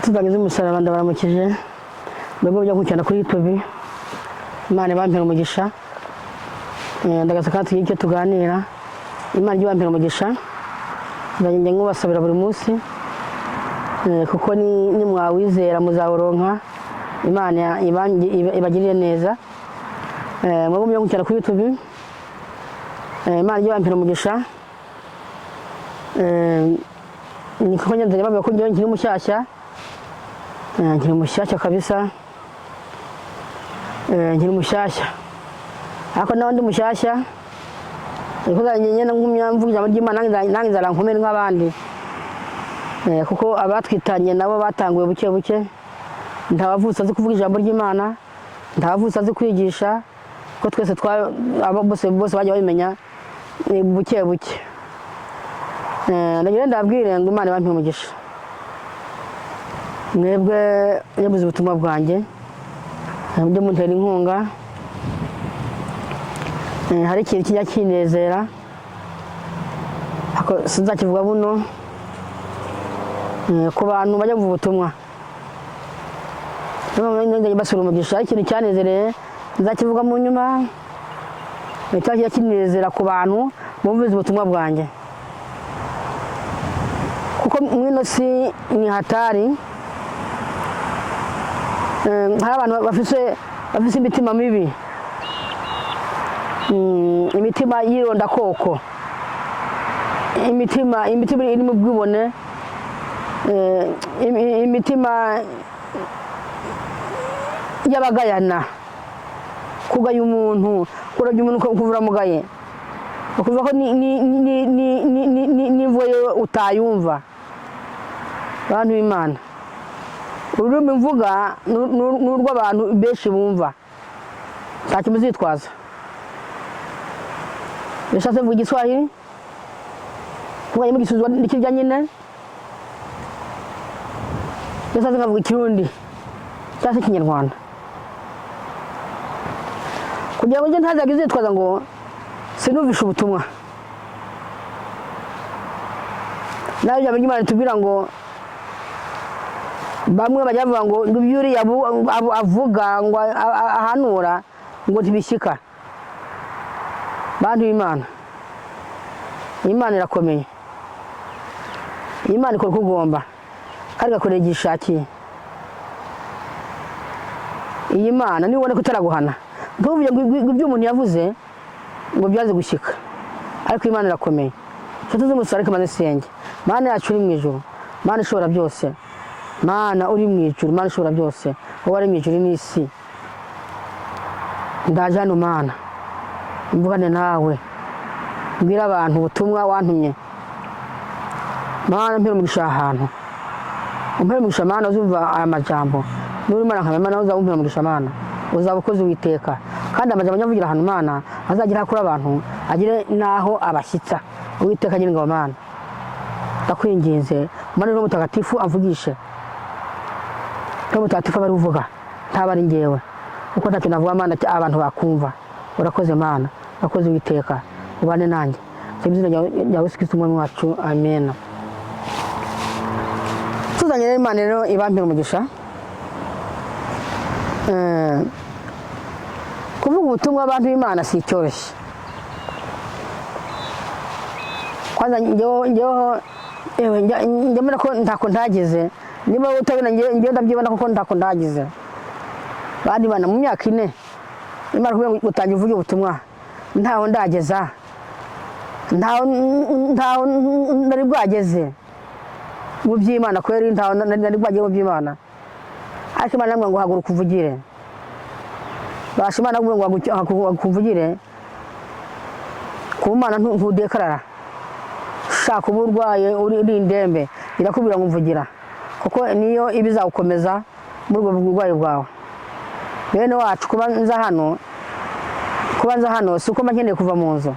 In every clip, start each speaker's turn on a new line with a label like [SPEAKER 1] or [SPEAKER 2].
[SPEAKER 1] inshuti zanjye z'umusaraba ndabaramukije mwebwe mujya gukurikirana kuri YouTube. Imana ibampere umugisha, ndagasa kandi tugire icyo tuganira. Imana ijye ibampere umugisha, ndagenda nkubasabira buri munsi kuko ni mwawizera muzawuronka. Imana ibagirire neza. Mwebwe mujya gukurikirana kuri YouTube. Imana ijye ibampere umugisha. Ni kuko nyanzanye bavuga ko nkiri mushyashya, nkiri mushyashya kabisa, nkiri mushyashya ariko nawe ndi mushyashya niko zanye ngumyamvuga ijambo ry'Imana nange nzarankomere nk'abandi, kuko abatwitanye nabo batanguye buke buke. Ntawavutse azi kuvuga ijambo ry'Imana, ntawavutse azi kwigisha, ko twese bose bajya babimenya buke buke. Ndagira ndabwire ngo Imana ibampere umugisha, mwebwe yabuze ubutumwa bwanjye mujye muntera inkunga. Hari ikintu kijya kinezera ariko sinzakivuga buno, ku bantu bajya kuvuga ubutumwa basura umugisha. Hari ikintu cyanezereye nzakivuga mu nyuma, kijya kinezera ku bantu bumvise ubutumwa bwanjye, kuko mwino si ni hatari. Hari abantu bafise imitima mibi, imitima yironda koko, imitima iri mu bwibone, imitima y'abagayana, kugaya umuntu, kurabya umuntu kuvura mugaye, ukuvuga ko n'imvugo utayumva. Abantu b'Imana, ururimi mvuga n'urw'abantu benshi bumva, ntacyo muzitwaza. Bishatse mvuga Igiswahili, mvuga Igisuzwa n'ikirya nyine, bishatse nkavuga Ikirundi cyangwa se Ikinyarwanda, kugira ngo njye ntazajya zitwaza ngo sinumvishe ubutumwa. Nawe ijambo ry'Imana ritubwira ngo bamwe bajya bavuga ngo ibyo uriya avuga ngo ahanura ngo ntibishyika. Bantu b'Imana, Imana irakomeye, Imana ikora uko igomba kandi igakorera igihe ishakiye. Iyi Mana niba ubona ko itaraguhana, ntuvuge ngo ibyo umuntu yavuze ngo byaze gushyika, ariko Imana irakomeye. Inshuti z'umusaraba reka maze senge. Mana yacu uri mu ijuru, Mana ishobora byose, Mana uri mu ijuru, Mana ishobora byose, wowe ari mu ijuru n'isi. Ndaje hano Mana mvugane nawe, mbwira abantu ubutumwa wantumye. Mana mpera umugisha ahantu, umpera umugisha Mana, uzumva aya majambo nuri Mana nkamenya Mana, uzawumpera umugisha Mana, uzaba ukoze Uwiteka. Kandi amajambo nyavugira ahantu Mana azagira hakura abantu, agire naho abashyitsa. Uwiteka nyine ngo Mana ndakwinginze, Mana Roho Mutagatifu amvugishe, Roho Mutagatifu abari uvuga ntaba ari njyewe, kuko ntacyo navuga Mana abantu bakumva. Urakoze Mana, urakoze Uwiteka, ubane nanjye mu izina rya Yesu Kristo umwami wacu, amen. Tuzanye rero Imana rero ibampere umugisha. Kuvuga ubutumwa abantu b'Imana si icyoroshye. Kwanza njyeho mbona ko ntako ndagize, niba utabona njyewe ndabyibona kuko ntako ndagize. Bandi bana mu myaka 4 Imana kubera gutangira uvuga ubutumwa ntaho ndageza, ntaho nari bwageze mu by'Imana, kweri ntaho nari bwageze mu by'Imana. Ariko Imana namwe ngo haguruka uvugire, basha Imana ngo hakuvugire ku Mana, ntudekarara. Shaka uburwaye uri indembe irakubwira ngo mvugira, kuko niyo ibizawukomeza muri ubwo burwayi bwawe. Bene wacu kuba nza hano si uko mba nkeneye kuva mu nzu,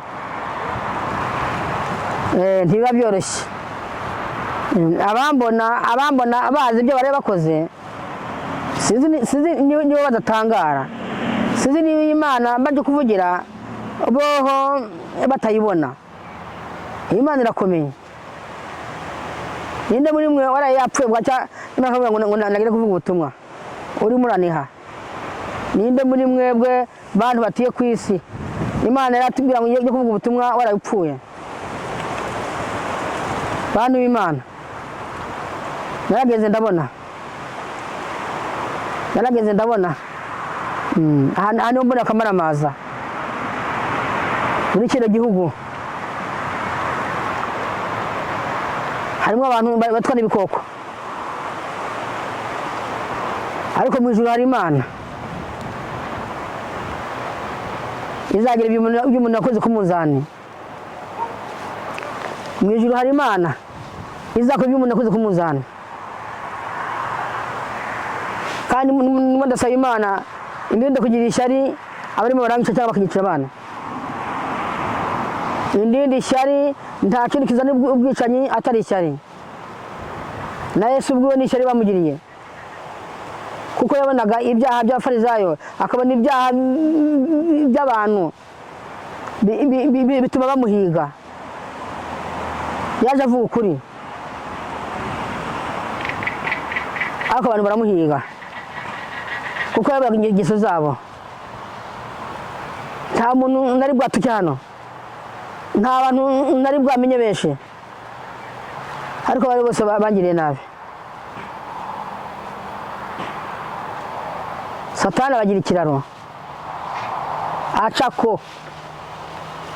[SPEAKER 1] ntibiba byoroshye. Abambona bazi ibyo bari bakoze, sinzi niba badatangara, sinzi niba Imana baje kuvugira boho batayibona. Imana irakomeye. ninde muri mwe waraye yapfuye bwaca Imana ikavuga ngo nagire kuvuga ubutumwa uri muraniha? Ninde muri mwebwe bantu batuye ku isi Imana yaratubwira ngo ngiye kuvuga ubutumwa warayipfuye? Bantu b'Imana, narageze ndabona aha niho mbona akamaramaza muri kino gihugu. Harimo abantu batwara ibikoko, ariko mu ijuru hari Imana izagira ibyo umuntu yakoze ku munzani. Mu ijuru hari Imana izakora ibyo umuntu yakoze ku munzani. Kandi ndimo ndasaba Imana indinde kugira ishyari abarimo barangica cyangwa bakanyicira abana. Indinde ishyari, nta kintu kizana ubwicanyi atari ishyari. Na Yesu ubwiwe ni ishyari bamugiriye, kuko yabonaga ibyaha by'abafarisayo akabona ibyaha by'abantu bituma bamuhiga. Yaje avuga ukuri, ariko abantu baramuhiga kuko yabaga ingeso zabo. Nta muntu nari bwatuke hano, nta bantu nari bwamenye benshi, ariko bari bose bangiriye nabi. Satani abagira ikiraro acako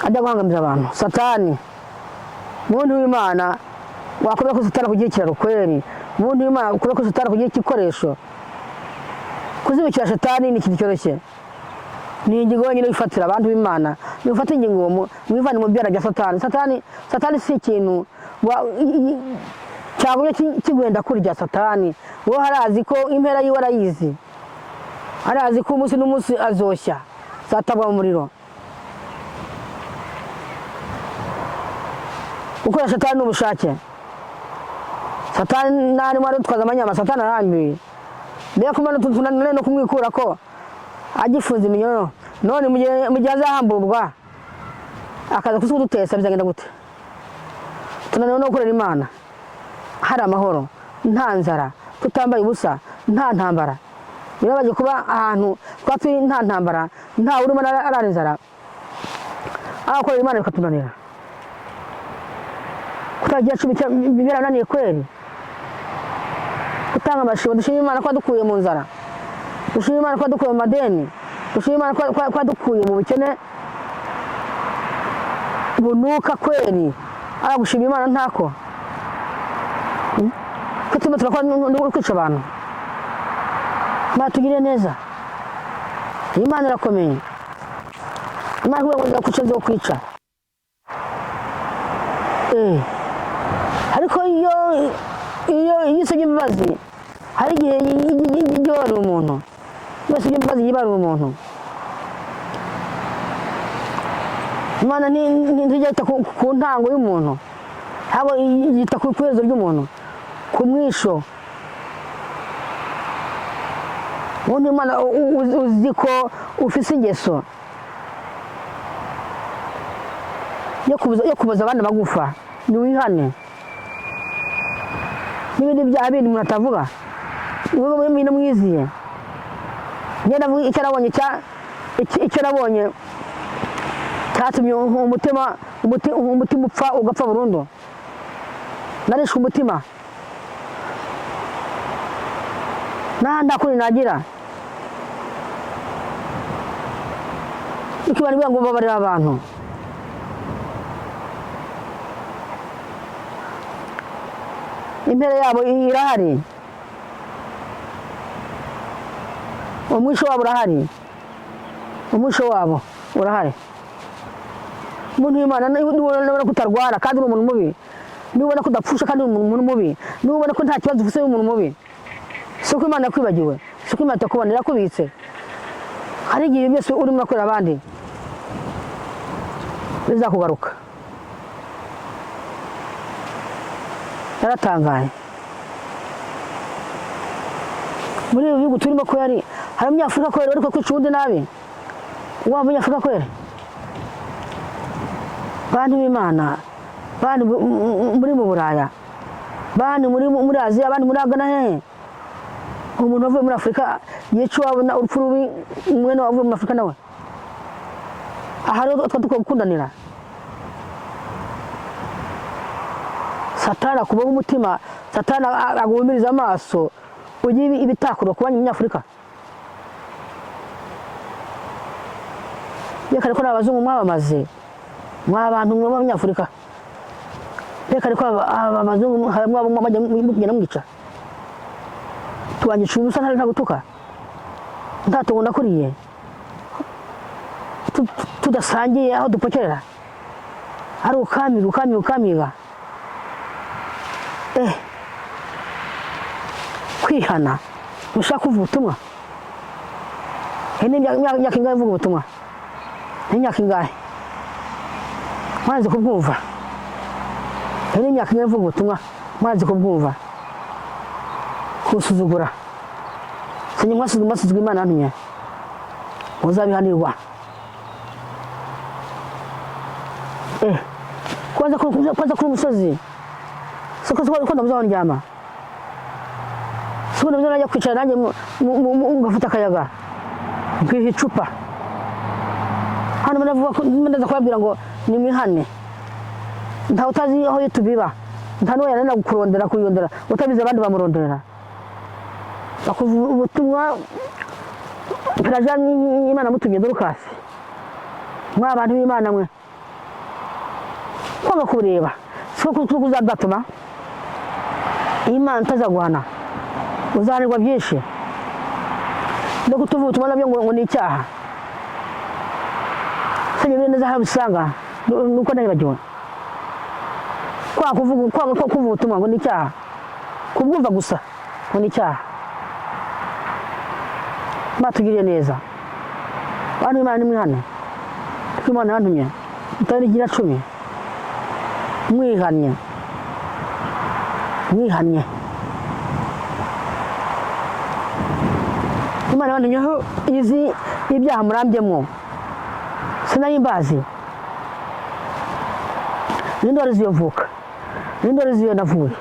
[SPEAKER 1] ajya guhangamira abantu. Satani, muntu w'Imana wakubera ko Satani kugira ikiraro kweri? Muntu w'Imana ukubera ko Satani kugira igikoresho? Kuzibukira Satani ni ikintu cyoroshye, ni ingingo yonyine yifatira. Abantu b'Imana nifata ingingo mwivane mu byara bya Satani. Satani si ikintu cyagumye kigwenda kurya. Satani wowe harazi ko impera yiwe arayizi, arazi ko umunsi n'umunsi azoshya, zatabwa mu muriro. Gukora Satani n'ubushake. Satani nari mwari utwaza amanyama. Satani arambiwe, mbega kumana tunanone no kumwikura ko agifunze iminyono. None mu gihe azahamburwa akaza kudutesa bizagenda gute? Tunanone no gukorera Imana hari amahoro, nta nzara, tutambaye ubusa, nta ntambara. Birabaje kuba ahantu twatuye nta ntambara, nta urimo arara inzara, akorera Imana bikatunanira. Kutagira cumi birananiye kweri. Gutanga amashimwe, dushima Imana ko dukuye mu nzara, dushima Imana ko dukuye mu madeni, dushima Imana ko dukuye mu bukene bunuka kweri. Gushima Imana ntako ko turimo turakora kwica abantu. Imana tugire neza, Imana irakomeye. Imana kugira ngo zo kwica, ariko iyo usabye imbabazi hari igihe yibarura umuntu. Iyo usabye imbabazi yibarura umuntu. Imana ntijya yita ku ntango y'umuntu, ahubwo yita ku iherezo ry'umuntu, ku mwisho. Ubundi Imana uzi ko ufise ingeso yo kubuza abandi amagufa, niwihane. N'ibindi byaha bindi umuntu atavuga niwe mwine mwiziye. Njye ndavuga icyo nabonye cyatumye umutima upfa ugapfa burundu. Narishwe umutima, nta kuri nagira. Ikibari bivuga ngo babarira abantu. Imbere yabo irahari, umwisho wabo urahari, umwisho wabo urahari. Umuntu w'Imana nubona ko utarwara kandi uri umuntu mubi, nubona ko udapfusha kandi uri umuntu mubi, nubona ko nta kibazo ufite umuntu mubi, si uko Imana yakwibagiwe, si uko Imana itakubona, irakubitse. Hari igihe byose urimo urakorera abandi bizakugaruka. Naratangaye muri ibi bihugu turimo ko hari umunyafurika kwera ariko kwica undi nabi. Wa munyafurika kwera, bantu b'Imana, bantu muri mu Buraya, bandi muri Aziya, abandi muri Ghana hehe. Umuntu wavuye muri Afurika yica wabona urupfu rubi, mwene wavuye muri Afurika nawe. Aha rero twatuko gukundanira. Satani akubaho umutima, Satani agumiriza amaso, ugiye ibitakuro kubanya umunyafurika. Reka ariko n'abazungu mwabamaze, mwabantu b'abanyafurika. Reka ariko abazungu mwabo bajya mugenda mwica. Tubanyica ubusa nta gutuka. Ntatungo nakuriye. Tudasangiye aho dupokerera. Ari ukamiga. Kwihana ushaka kuvuga ubutumwa. Hene imyaka ingahe uvuga ubutumwa? Imyaka ingahe? Mwanze kubwumva. Hene imyaka ingahe uvuga ubutumwa? Mwanze kubwumva. Kusuzugura. Sinye mwasuzugura Imana ntumye. Muzabihanirwa. Kwanza kuri umusozi. Soko ndamuzondyama. Soko ndamuzonajya kwicara nanjye ngafata akayaga. Nkiha icupa. Hano ndaza kubabwira ngo nimwihane. Ntawe utazi aho tubiba. Nta n'uwo yananira kuyondera. Utabizi abandi bamurondera. Bakuvuga ubutumwa Perezida Imana mutumye Dorukasi. Mwa abantu b'Imana mwe. Kwanga kureba. Soko tukuzadatuma. Imana itazaguhana. Uzahanirwa byinshi. No kutuvuga ubutumwa nabyo ngo ni icyaha. Sanye neza habisanga nuko nayibagiwe. Kwanga kuvuga ubutumwa ngo ni icyaha. Kubwumva gusa ngo ni icyaha. Batugiriye neza. Bantu Imana nimwihane. Imana yantumye. Itari gira 10. Mwihanye. Imana yantumyeho izi ibyaha murambyemo. Sinayimbazi. Nindore ziyo mvuka. Nindore ziyo navuye.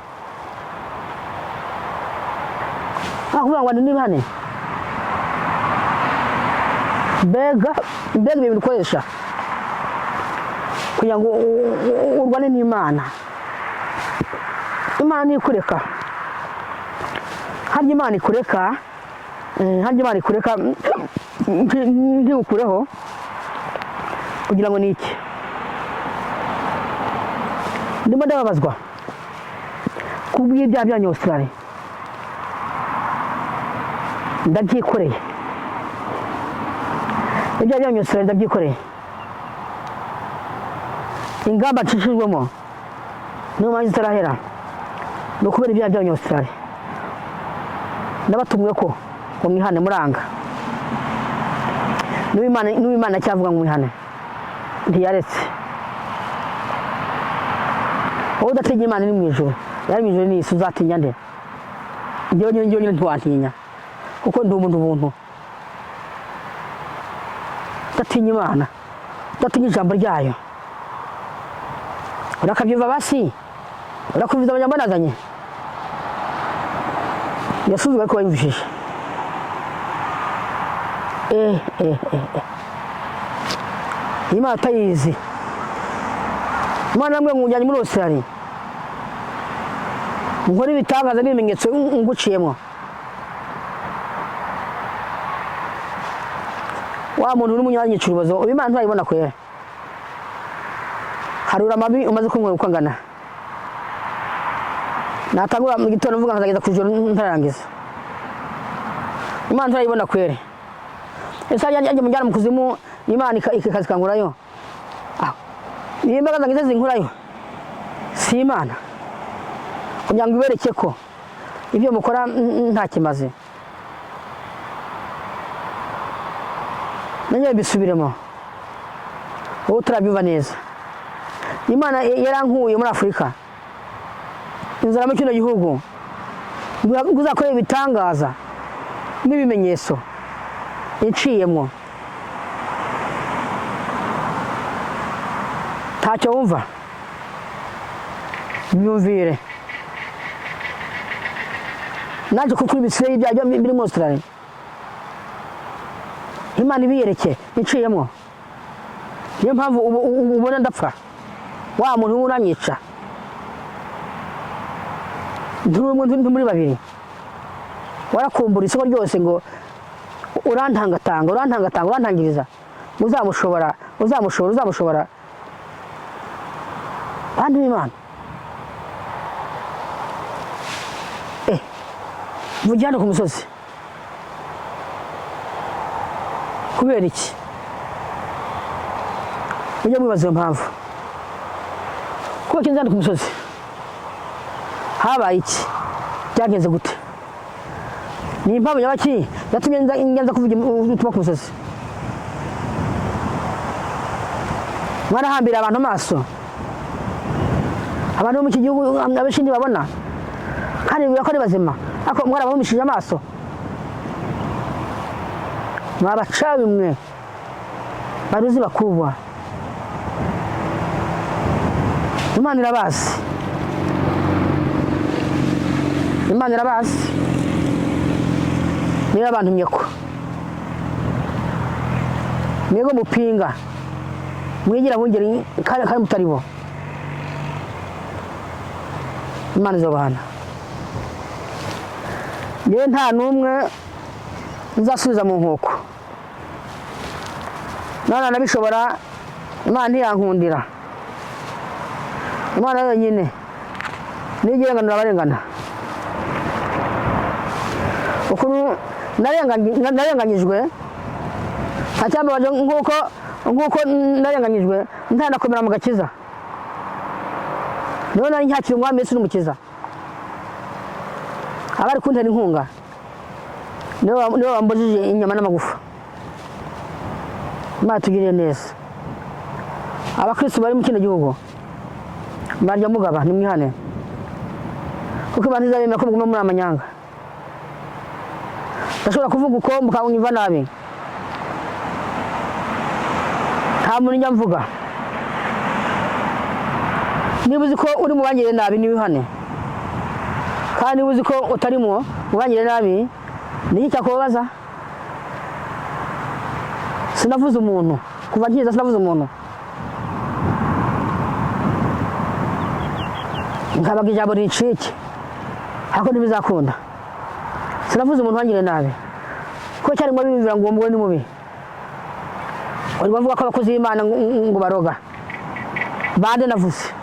[SPEAKER 1] Akuvuga ngo nimihane. Mbega ibintu ukoresha kugira ngo urwane n'Imana. Imana ikureka. Harya Imana ikureka ntigukureho kugira ngo ni iki? Ndimo ndababazwa kubw'ibyaha byanyu Australia. Ndabyikoreye. Ibyaha byanyu Australia ndabyikoreye. Ingamba nshishijwemo niyo mpamvu zitarahera no kubera ibyaha byanyu Australia. Ndabatumwe ko mwihane muranga. N'Imana cyavuga ngo mwihane ntiyaretse. Wowe udatinya Imana ni mu ijuru. Yari mu ijuru ni Yesu, uzatinya nde? Njyewe nyine ntiwantinya kuko ndi umuntu buntu. Udatinya Imana, udatinya ijambo ryayo. Urakabyumva basi? Urakumviza abanyambo nazanye? Yasuzugura ko bayumvishije. Imana atayizi. Imana namwe mujyanye muri Australia. Nkora ibitangaza n'ibimenyetso nguciyemo. Wa muntu uri munyanyica urubazo, Imana ntayibona kwera. Harura amabi umaze kumwe ukangana. Natangura mu gitondo mvuga nkazageza ku joro ntarangiza. Imana ntayibona kwere. Esa yaje mujyana mu kuzimu, Imana ikakazi kangurayo. Nimba kangize zinkurayo. Si Imana. Kugira ngo ibereke ko ibyo mukora nta kimaze. Nanjye bisubiremo. Wowe turabyumva neza. Imana yarankuye muri Afurika. Inzara mu kino gihugu. Guzakora ibitangaza n'ibimenyetso. Iciyemo. Ntacyo wumva. Byumvire. naje kukuri ibisigaye ibyaha biri muri Australia. Imana ibiyereke iciyemo. Niyo mpamvu ubona ndapfa. Wa muntu uranyica. Ndi muri babiri. Warakumbura isoko ryose ngo urantangiriza. Uzamushobora. Bantu b'Imana. Mujyane ku musozi. Kubera iki? Mujye mwibaza iyo mpamvu. Kuko kinzana ku musozi. Habaye iki? Byagenze gute? Ni impamvu y'abaki yatumye ngenza kuvuga ubutumwa ku musozi. Mwarahambira abantu amaso. Abantu mu gihugu abenshi ntibabona. Kandi birakora bazima. Ako mwarabahumishije amaso. Mwabacawe mwe. Baruzi bakubwa. Imana irabazi. Niba abantu myeko. Mwego mupinga. Mwigira bungeri kandi mutaribo. Imana izobahana. Yewe nta numwe nzasubiza mu nkoko. Nana nabishobora Imana ntiyankundira. Imana yonyine nigira ngo nabarengana. Ukuntu narenganyijwe acyambaje nkuko narenganyijwe ntanakomera mu gakiza. None nari ncyakira umwami Yesu n'umukiza. Abari kuntera inkunga niwe wambujije inyama n'amagufa. Imana tugiriye neza. Abakristo bari mu kino gihugu barya mugaba nimwihane. Kuko abantu izabemera ko muguma muri amanyanga. Ndashobora kuvuga uko mukanyumva nabi. Nta muntu njya mvuga. Niba uzi ko uri mu bangire nabi niwihane. Kandi uzi ko utarimo ubangire nabi niki cyakubabaza? Sinavuze umuntu kuva nkiza sinavuze umuntu. Nkabaga ijambo ricike hako ntibizakunda. Sinavuze umuntu wangire nabi ko cyari ngo bimvira ngo umwe ni mubi. Uri bavuga ko abakozi b'Imana ngo baroga. Bande navuze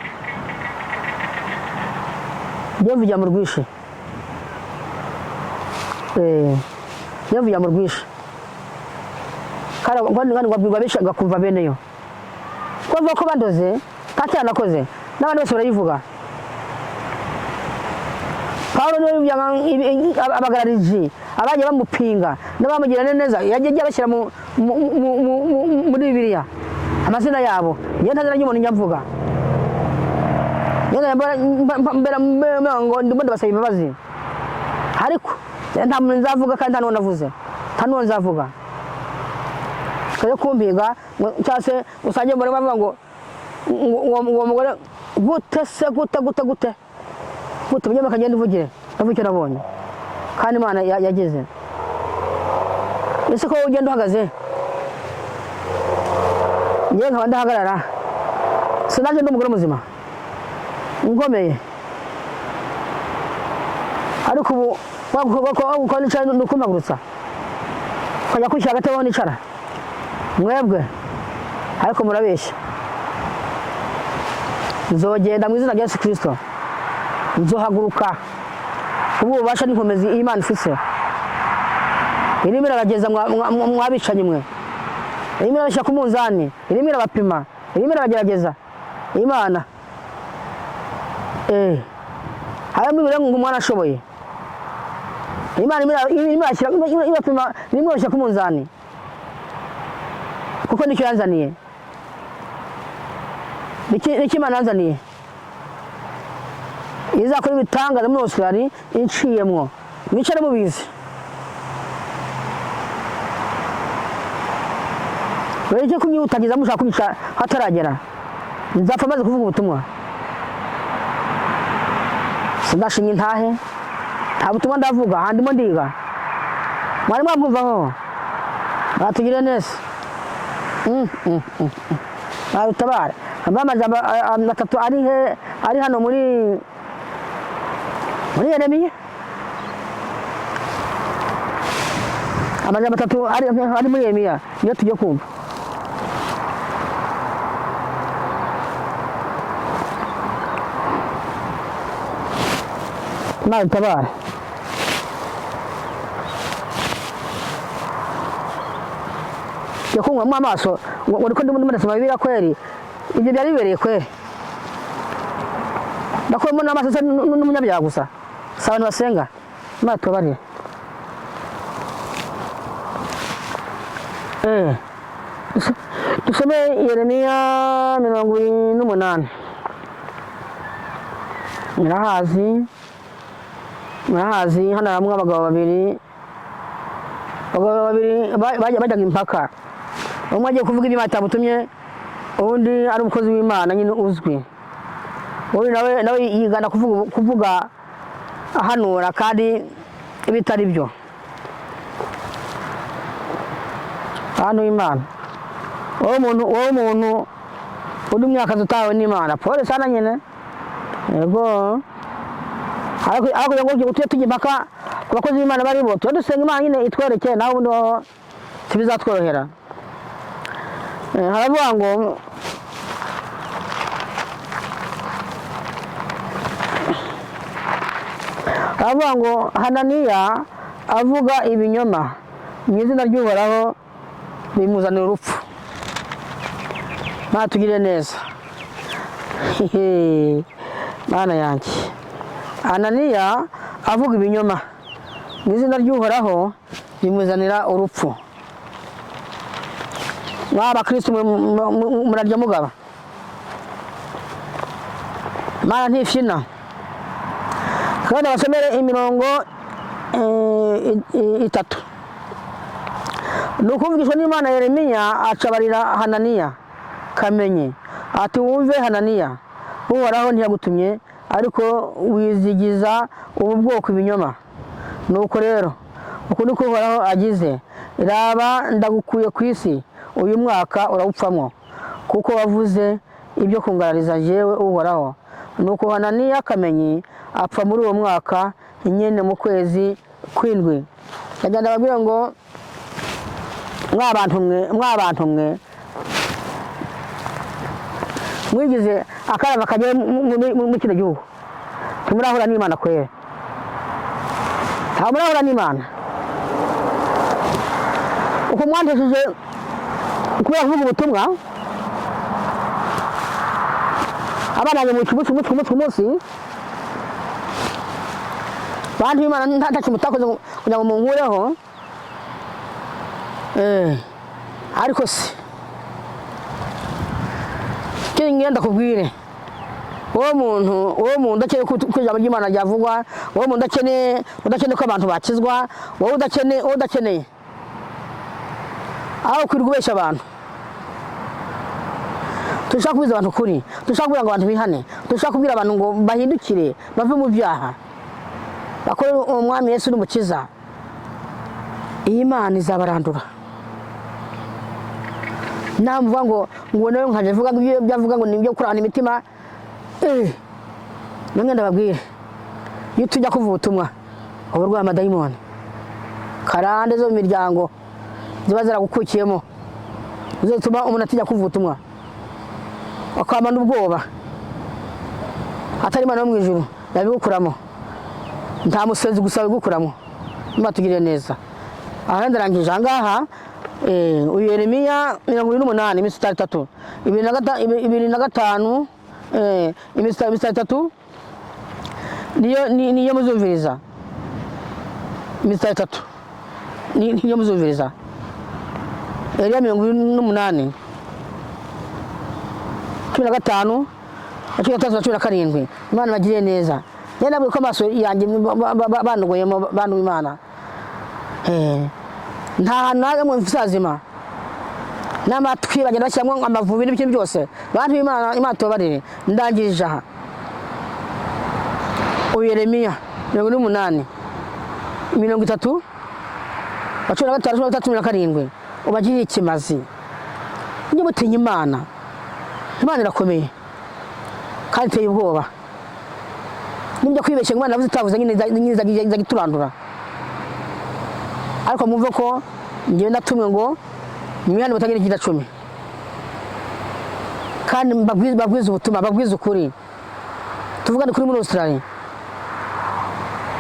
[SPEAKER 1] Yemvuye mu rwishe. Yemvuye mu rwishe. Kara ngo bibabisha gakumva beneyo. Ko bavuga ko bandoze tacyana nakoze n'abandi bose barayivuga. Paulo niwe abagararije abanye bamupinga n'abamugirana neza yagiye abashyira muri Bibiliya amazina yabo. Niyo ntazira y'umuntu nyamvuga. Mbera ngo ndimo ndabasaba imbabazi. Ariko nta muntu nzavuga kandi nta n'uwo navuze. Nta n'uwo nzavuga. Kaje kumpiga cyase usanje muri bavuga ngo uwo mugore gute munyama kagenda uvugire ndavuga icyo nabonye kandi Imana yageze. Ese ko ugenda uhagaze ngiye nkaba ndahagarara sinaje ndumugore muzima ngomeye ariko ubu wako nicara nukumpagurutsa kajya kwishyira agatebo nicara mwebwe ariko murabeshya. Nzogenda mu izina rya Yesu Kristo. Nzohaguruka ubu ubasha n'inkomezi Imana ifise. Irimo irabageza mwabicanye mwe. Irimo irabashyira ku munzani. Irimo irabapima. Irimo irabagerageza. Imana harimo ibiro ngo umwana ashoboye. Imana ibapima irimo irabashyira ku munzani. Kuko nicyo yanzaniye. Niki Imana yanzaniye. Izakora ibitangaza muri Australia inciyemwo. Mwicare mubizi. Weje kumyutagiza mushaka kubica hataragera. Nzapfa maze kuvuga ubutumwa. Sindashimye ntahe. butumwa ndavuga handimo ndiga mwari mwabwumvaho batugire neza barutabara amajambo atatu ari hano muri Yeremiya amajambo atatu ari muri Yeremiya niyo tujye kumva barutabara yakunywamo amaso ngo niko ndimo ndasoma Bibiliya kweri ibyo byari bibereye kweri nakwemo n'amaso n'umunyabyaha gusa si abantu basenga Imana tubabarire dusome Yeremiya 28 murahazi hano hamwe abagabo babiri bajyaga impaka umwe agiye kuvuga ibyo batamutumye undi ari umukozi w'Imana nyine uzwi undi nawe yigana kuvuga ahanura kandi ibitari byo hano Imana wowe muntu uri myaka tutawe n'Imana pole sana nyine yego ariko ngo tujye impaka ku bakozi b'Imana bari bo dusenga Imana nyine itwerekeye naho ubundi tubizatworohera haravuga ngo Hananiya avuga ibinyoma mu izina ry'Uhoraho bimuzanira urupfu Mana tugire neza Mana yanjye Hananiya avuga ibinyoma mu izina ry'Uhoraho bimuzanira urupfu Kristo murarya mugaba Mana ntifyina kandi basomere imirongo 3 nukuvugishwa n'Imana Yeremiya acabarira Hananiya kamenye ati wumve Hananiya Uhoraho ntiyagutumye ariko wizigiza ubu bwoko ibinyoma nuko rero uku niko Uhoraho agize raba ndagukuye ku isi uyu mwaka urawupfamwo kuko wavuze ibyo kungarariza jewe Uhoraho nuko Hananiya kamenyi apfa muri uwo mwaka nyene mu kwezi kw'indwi ndagenda babwira ngo mwabantu mwe mwigize akarava kagere mu kino gihugu tumurahura n'Imana kwere murahura n'Imana uko mwandishije kubera kuvuga ubutumwa abana mu munsi bantu b'Imana ntacyo mutakoze kugira ngo munkureho ariko se ngenda kubwire uwo muntu udakeneye ko ijambo ry'Imana ryavugwa uwo muntu udakeneye ko abantu bakizwa wowe udakeneye aho kwirirwa ubeshya abantu dushaka kubiza abantu kuri dushaka kubwira ngo abantu bihane dushaka kubwira abantu ngo bahindukire bave mu byaha bakore umwami Yesu n'umukiza iyi Imana izabarandura namuvuga ngo nawe nkaje vuga ngo ibyo byavuga ngo nibyo kurana imitima nange ndababwire iyo tujya kuvuga ubutumwa uburwayi amadayimoni karande zo mu miryango ziba zaragukukiyemo zituma umuntu atijya kuvuga ubutumwa akamana ubwoba atari Imana yo mu ijuru yabigukuramo nta musenzi gusa wabigukuramo Imana tugire neza aha ndarangije ahangaha uyu Yeremiya 28 iminsi 3 2005 iminsi 3 niyo muzumviriza iminsi 3 niyo muzumviriza Yeremiya 28 15 17 Imana bagire neza yenda bwo amaso yanjye bandugoyemo bantu b'Imana nta nagamwe mfisazima n'amatwi bagenda bashyiramo amavubi n'ibyo byose bantu b'Imana Imana tubabarire ndangirije aha uyu Yeremiya 28 30 wa 15 17 ubagirire ikimazi njye mutinya Imana irakomeye kandi iteye ubwoba nimba kwibeshya Imana navuze itavuze nyine zagiturandura ariko mumve ko ngiye ndatumwe ngo imihanda batagira ikidacumi kandi babwiza ubutumwa babwiza ukuri tuvugane kuri muri Australia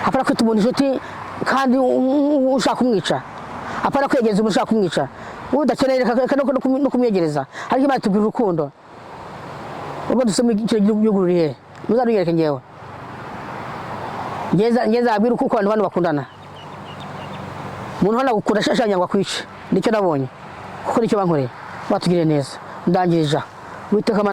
[SPEAKER 1] apara kwita umuntu inshuti kandi ushaka kumwica apara kwegeza umuntu ushaka kumwica udakeneye no kumyegereza ariko Imana tubwira urukundo ubwo dusoma icyo yugururiye muzaruyereke ngewe ngeza abwira uko abantu bakundana umuntu hano gukunda shashanya ngo akwice nicyo nabonye kuko nicyo bankoreye batugire neza ndangirija witeka